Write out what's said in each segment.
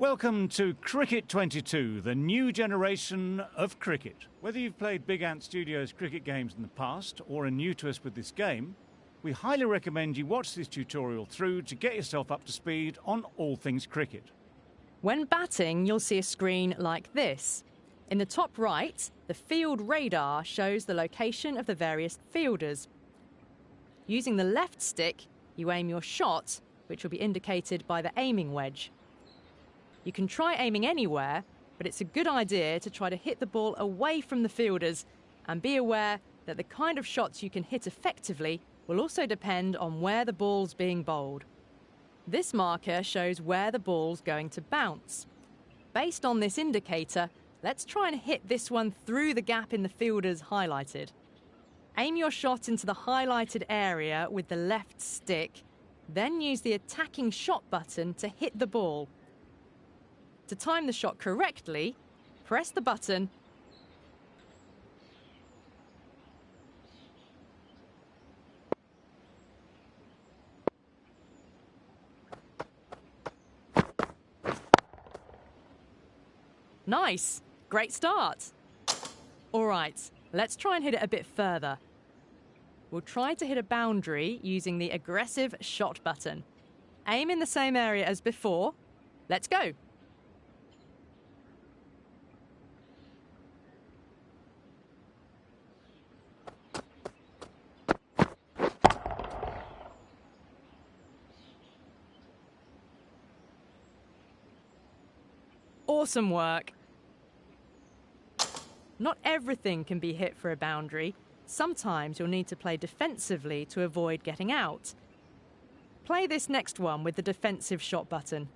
Welcome to Cricket 22, the new generation of cricket. Whether you've played Big Ant Studios cricket games in the past or are new to us with this game, we highly recommend you watch this tutorial through to get yourself up to speed on all things cricket. When batting, you'll see a screen like this. In the top right, the field radar shows the location of the various fielders. Using the left stick, you aim your shot, which will be indicated by the aiming wedge. You can try aiming anywhere, but it's a good idea to try to hit the ball away from the fielders, and be aware that the kind of shots you can hit effectively will also depend on where the ball's being bowled. This marker shows where the ball's going to bounce. Based on this indicator, let's try and hit this one through the gap in the fielders highlighted. Aim your shot into the highlighted area with the left stick, then use the attacking shot button to hit the ball. To time the shot correctly, press the button Nice! Great start! Alright, let's try and hit it a bit further. We'll try to hit a boundary using the aggressive shot button. Aim in the same area as before. Let's go! Awesome work! Not everything can be hit for a boundary. Sometimes you'll need to play defensively to avoid getting out. Play this next one with the defensive shot button.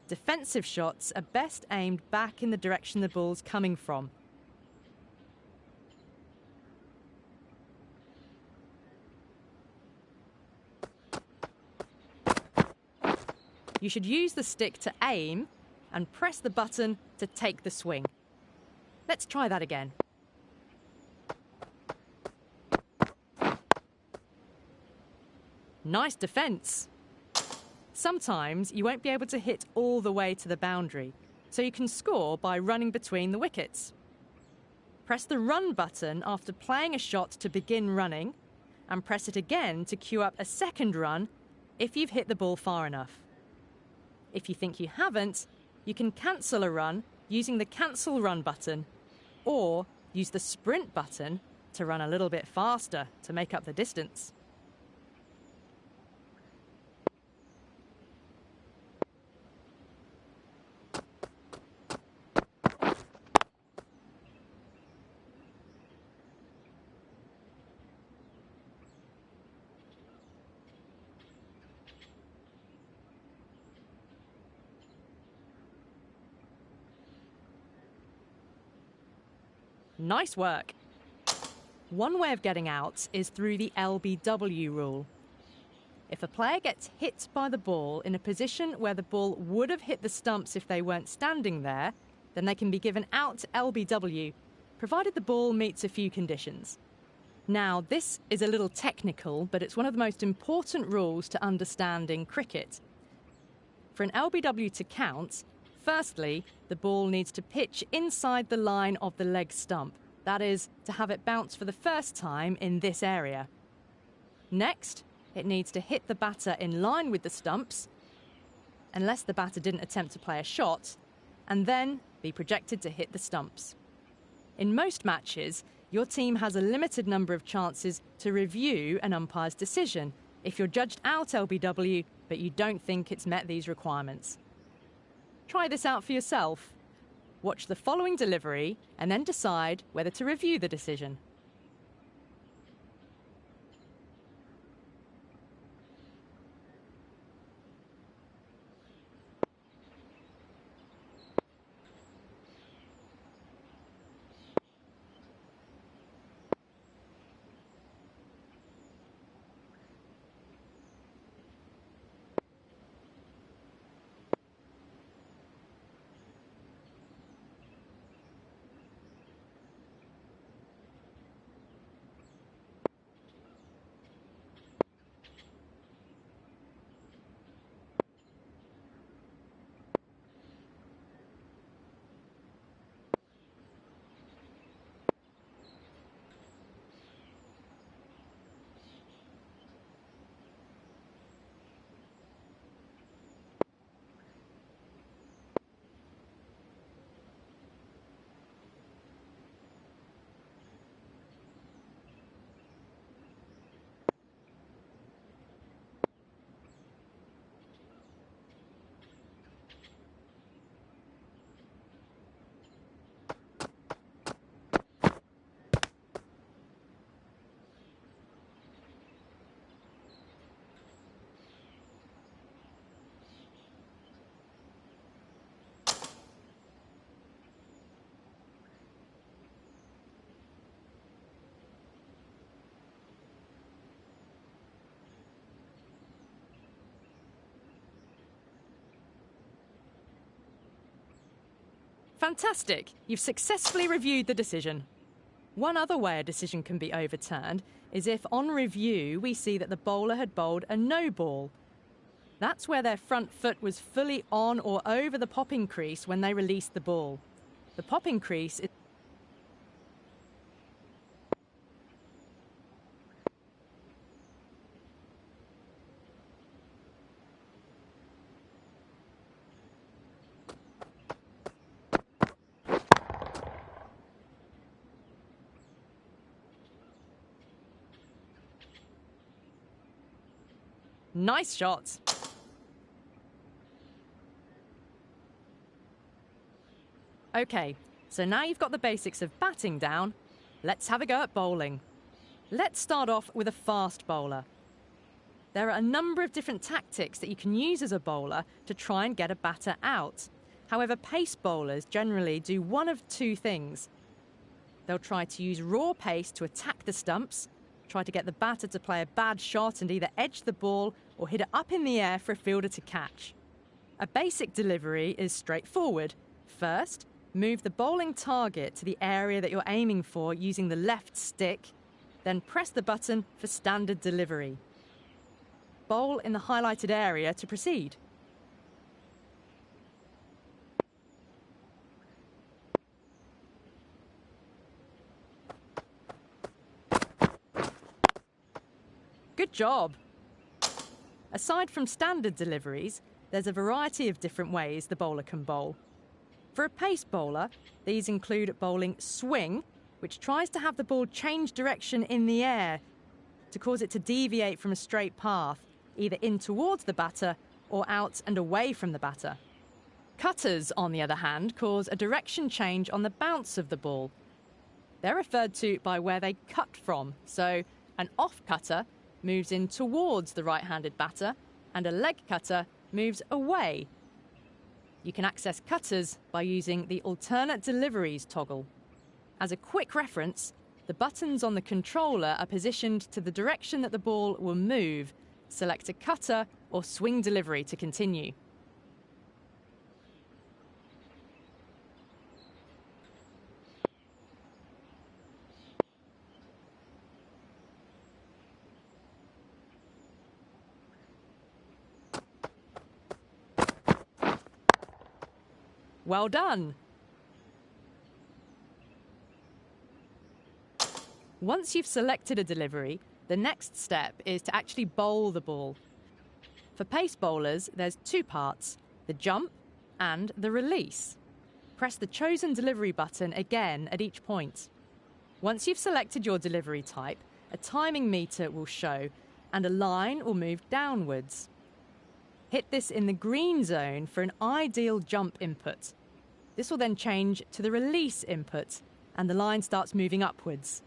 Defensive shots are best aimed back in the direction the ball's coming from. You should use the stick to aim and press the button to take the swing. Let's try that again. Nice defence. Sometimes you won't be able to hit all the way to the boundary, so you can score by running between the wickets. Press the run button after playing a shot to begin running, and press it again to queue up a second run if you've hit the ball far enough. If you think you haven't, you can cancel a run using the cancel run button, or use the sprint button to run a little bit faster to make up the distance. Nice work! One way of getting out is through the LBW rule. If a player gets hit by the ball in a position where the ball would have hit the stumps if they weren't standing there, then they can be given out LBW, provided the ball meets a few conditions. Now, this is a little technical, but it's one of the most important rules to understand in cricket. For an LBW to count, firstly, the ball needs to pitch inside the line of the leg stump. That is, to have it bounce for the first time in this area. Next, it needs to hit the batter in line with the stumps, unless the batter didn't attempt to play a shot, and then be projected to hit the stumps. In most matches, your team has a limited number of chances to review an umpire's decision if you're judged out LBW, but you don't think it's met these requirements. Try this out for yourself. Watch the following delivery and then decide whether to review the decision. Fantastic! You've successfully reviewed the decision. One other way a decision can be overturned is if, on review, we see that the bowler had bowled a no ball. That's where their front foot was fully on or over the popping crease when they released the ball. The popping crease is... Nice shots. Okay, so now you've got the basics of batting down, let's have a go at bowling. Let's start off with a fast bowler. There are a number of different tactics that you can use as a bowler to try and get a batter out. However, pace bowlers generally do one of two things. They'll try to use raw pace to attack the stumps, try to get the batter to play a bad shot and either edge the ball or hit it up in the air for a fielder to catch. A basic delivery is straightforward. First, move the bowling target to the area that you're aiming for using the left stick, then press the button for standard delivery. Bowl in the highlighted area to proceed. Good job! Aside from standard deliveries, there's a variety of different ways the bowler can bowl. For a pace bowler, these include bowling swing, which tries to have the ball change direction in the air to cause it to deviate from a straight path, either in towards the batter or out and away from the batter. Cutters, on the other hand, cause a direction change on the bounce of the ball. They're referred to by where they cut from, so an off cutter moves in towards the right-handed batter, and a leg cutter moves away. You can access cutters by using the alternate deliveries toggle. As a quick reference, the buttons on the controller are positioned to the direction that the ball will move. Select a cutter or swing delivery to continue. Well done! Once you've selected a delivery, the next step is to actually bowl the ball. For pace bowlers, there's two parts, the jump and the release. Press the chosen delivery button again at each point. Once you've selected your delivery type, a timing meter will show and a line will move downwards. Hit this in the green zone for an ideal jump input. This will then change to the release input and the line starts moving upwards.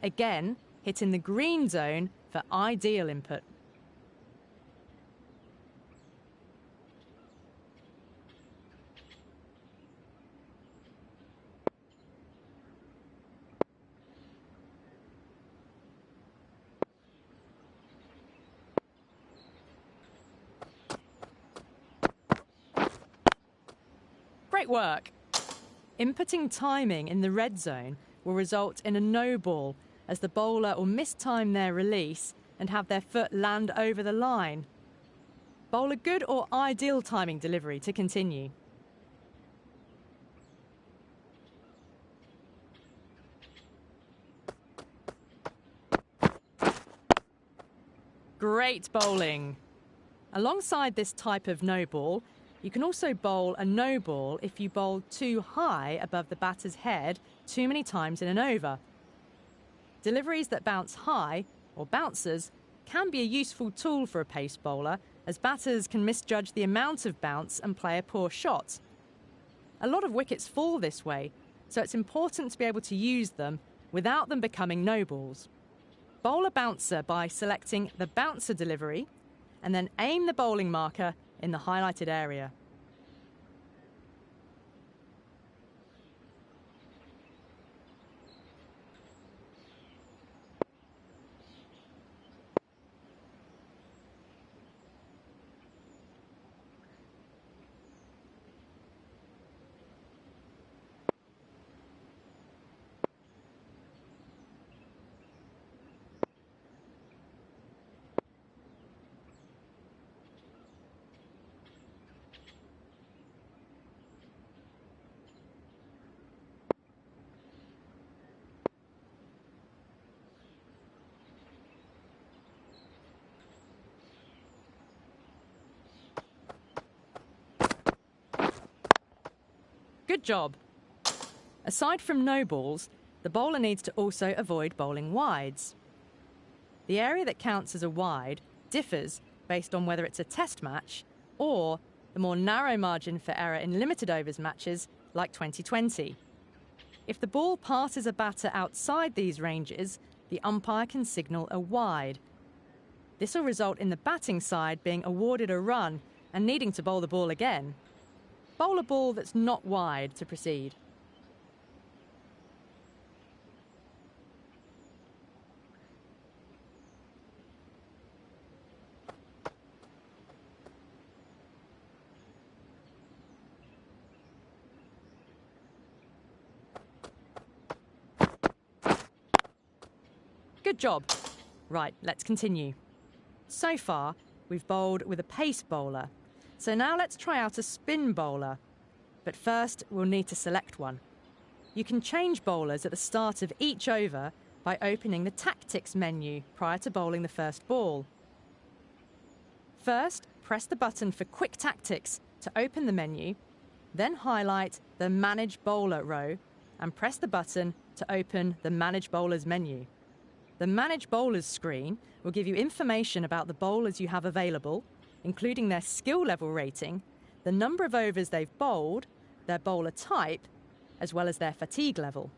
Again, hit in the green zone for ideal input. Great work! Inputting timing in the red zone will result in a no ball, as the bowler will mistime their release and have their foot land over the line. Bowl a good or ideal timing delivery to continue. Great bowling! Alongside this type of no ball, you can also bowl a no ball if you bowl too high above the batter's head too many times in an over. Deliveries that bounce high, or bouncers, can be a useful tool for a pace bowler, as batters can misjudge the amount of bounce and play a poor shot. A lot of wickets fall this way, so it's important to be able to use them without them becoming no balls. Bowl a bouncer by selecting the bouncer delivery and then aim the bowling marker in the highlighted area. Good job. Aside from no balls, the bowler needs to also avoid bowling wides. The area that counts as a wide differs based on whether it's a test match or the more narrow margin for error in limited overs matches like 2020. If the ball passes a batter outside these ranges, the umpire can signal a wide. This will result in the batting side being awarded a run and needing to bowl the ball again. Bowl a ball that's not wide to proceed. Good job. Right, let's continue. So far, we've bowled with a pace bowler. So now let's try out a spin bowler. But first, we'll need to select one. You can change bowlers at the start of each over by opening the tactics menu prior to bowling the first ball. First, press the button for quick tactics to open the menu, then highlight the manage bowler row and press the button to open the manage bowlers menu. The Manage Bowlers screen will give you information about the bowlers you have available, including their skill level rating, the number of overs they've bowled, their bowler type, as well as their fatigue level.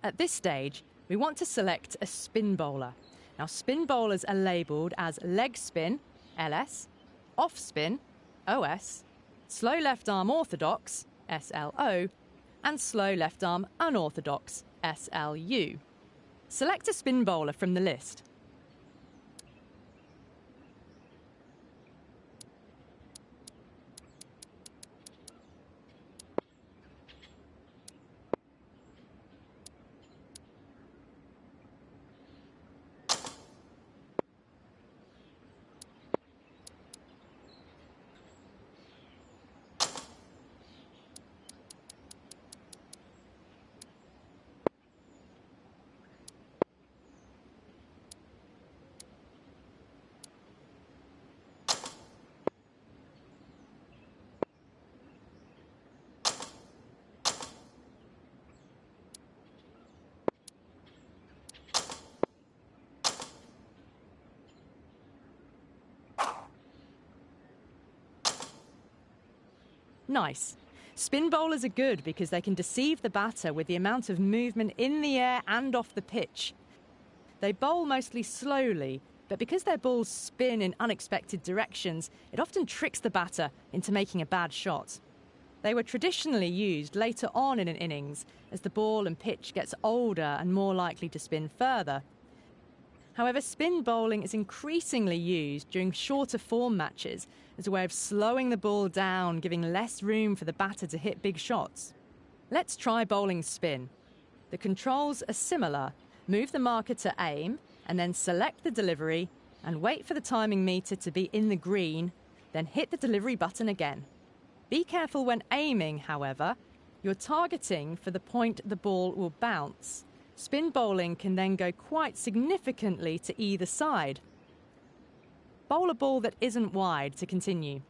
At this stage, we want to select a spin bowler. Now, spin bowlers are labelled as leg spin, LS, off spin, OS, slow left arm orthodox, SLO, and slow left arm unorthodox, SLU. Select a spin bowler from the list. Nice. Spin bowlers are good because they can deceive the batter with the amount of movement in the air and off the pitch. They bowl mostly slowly, but because their balls spin in unexpected directions, it often tricks the batter into making a bad shot. They were traditionally used later on in an innings as the ball and pitch gets older and more likely to spin further. However, spin bowling is increasingly used during shorter form matches as a way of slowing the ball down, giving less room for the batter to hit big shots. Let's try bowling spin. The controls are similar. Move the marker to aim and then select the delivery and wait for the timing meter to be in the green, then hit the delivery button again. Be careful when aiming, however. You're targeting for the point the ball will bounce. Spin bowling can then go quite significantly to either side. Bowl a ball that isn't wide to continue.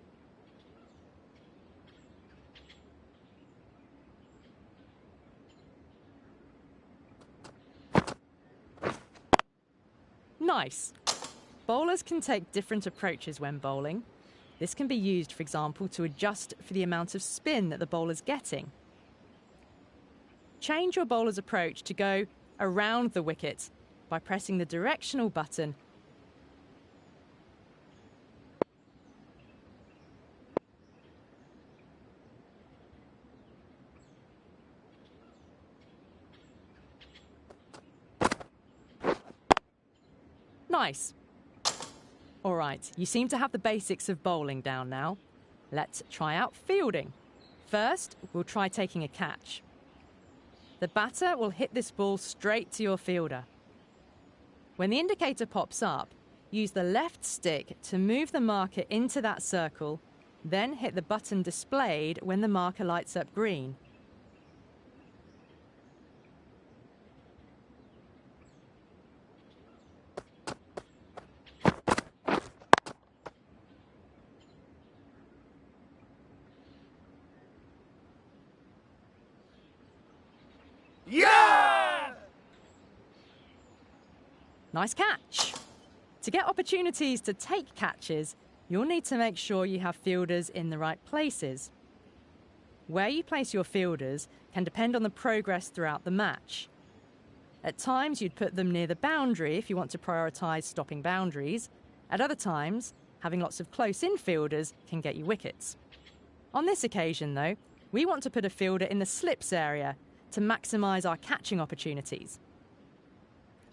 Nice! Bowlers can take different approaches when bowling. This can be used, for example, to adjust for the amount of spin that the bowler's getting. Change your bowler's approach to go around the wicket by pressing the directional button. Nice. All right, you seem to have the basics of bowling down now. Let's try out fielding. First, we'll try taking a catch. The batter will hit this ball straight to your fielder. When the indicator pops up, use the left stick to move the marker into that circle, then hit the button displayed when the marker lights up green. Yeah! Nice catch. To get opportunities to take catches, you'll need to make sure you have fielders in the right places. Where you place your fielders can depend on the progress throughout the match. At times, you'd put them near the boundary if you want to prioritise stopping boundaries. At other times, having lots of close infielders can get you wickets. On this occasion, though, we want to put a fielder in the slips area to maximise our catching opportunities.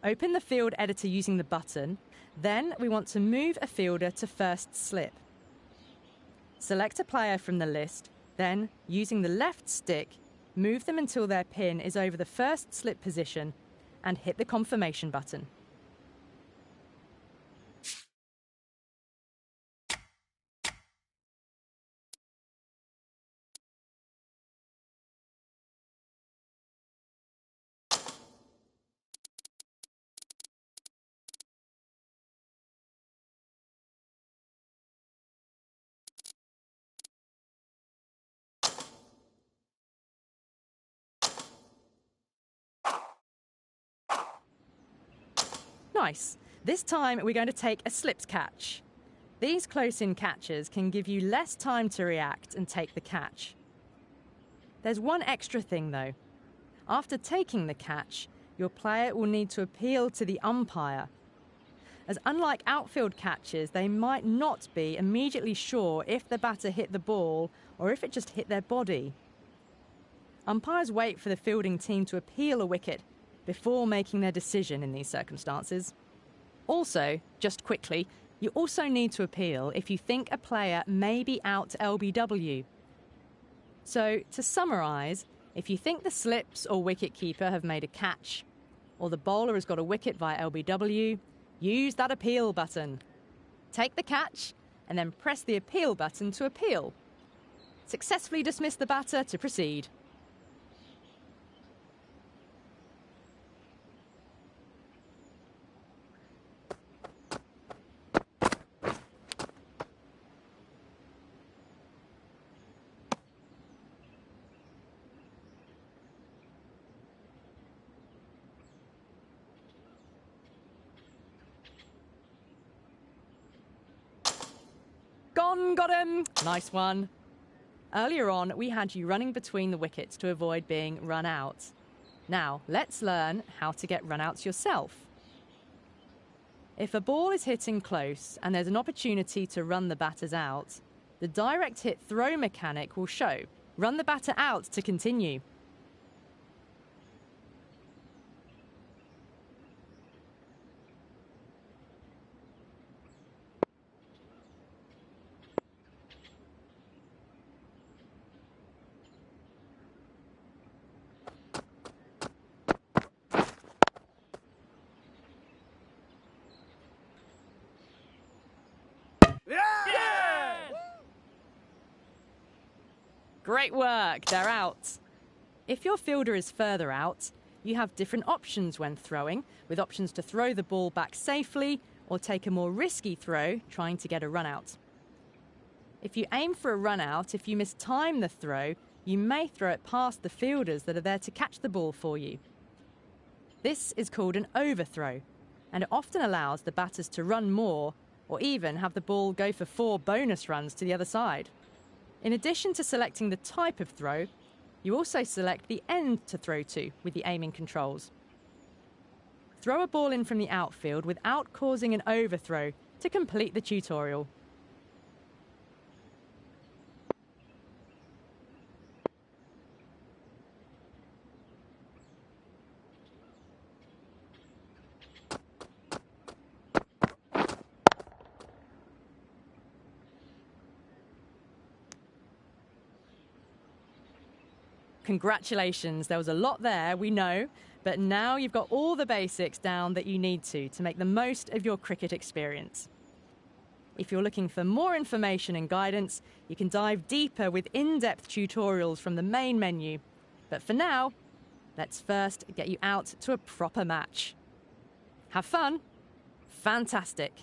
Open the field editor using the button, then we want to move a fielder to first slip. Select a player from the list, then, using the left stick, move them until their pin is over the first slip position and hit the confirmation button. Nice. This time we're going to take a slips catch. These close-in catches can give you less time to react and take the catch. There's one extra thing though. After taking the catch, your player will need to appeal to the umpire. As unlike outfield catches, they might not be immediately sure if the batter hit the ball or if it just hit their body. Umpires wait for the fielding team to appeal a wicket before making their decision in these circumstances. Also, just quickly, you also need to appeal if you think a player may be out LBW. So, to summarise, if you think the slips or wicket-keeper have made a catch, or the bowler has got a wicket via LBW, use that appeal button. Take the catch, and then press the appeal button to appeal. Successfully dismiss the batter to proceed. Gone, got him! Nice one. Earlier on, we had you running between the wickets to avoid being run out. Now, let's learn how to get run outs yourself. If a ball is hitting close and there's an opportunity to run the batters out, the direct hit throw mechanic will show, run the batter out to continue. Great work, they're out. If your fielder is further out, you have different options when throwing, with options to throw the ball back safely or take a more risky throw trying to get a run out. If you aim for a run out, if you mistime the throw, you may throw it past the fielders that are there to catch the ball for you. This is called an overthrow, and it often allows the batters to run more or even have the ball go for 4 bonus runs to the other side. In addition to selecting the type of throw, you also select the end to throw to with the aiming controls. Throw a ball in from the outfield without causing an overthrow to complete the tutorial. Congratulations, there was a lot there, we know, but now you've got all the basics down that you need to make the most of your cricket experience. If you're looking for more information and guidance, you can dive deeper with in-depth tutorials from the main menu. But for now, let's first get you out to a proper match. Have fun. Fantastic.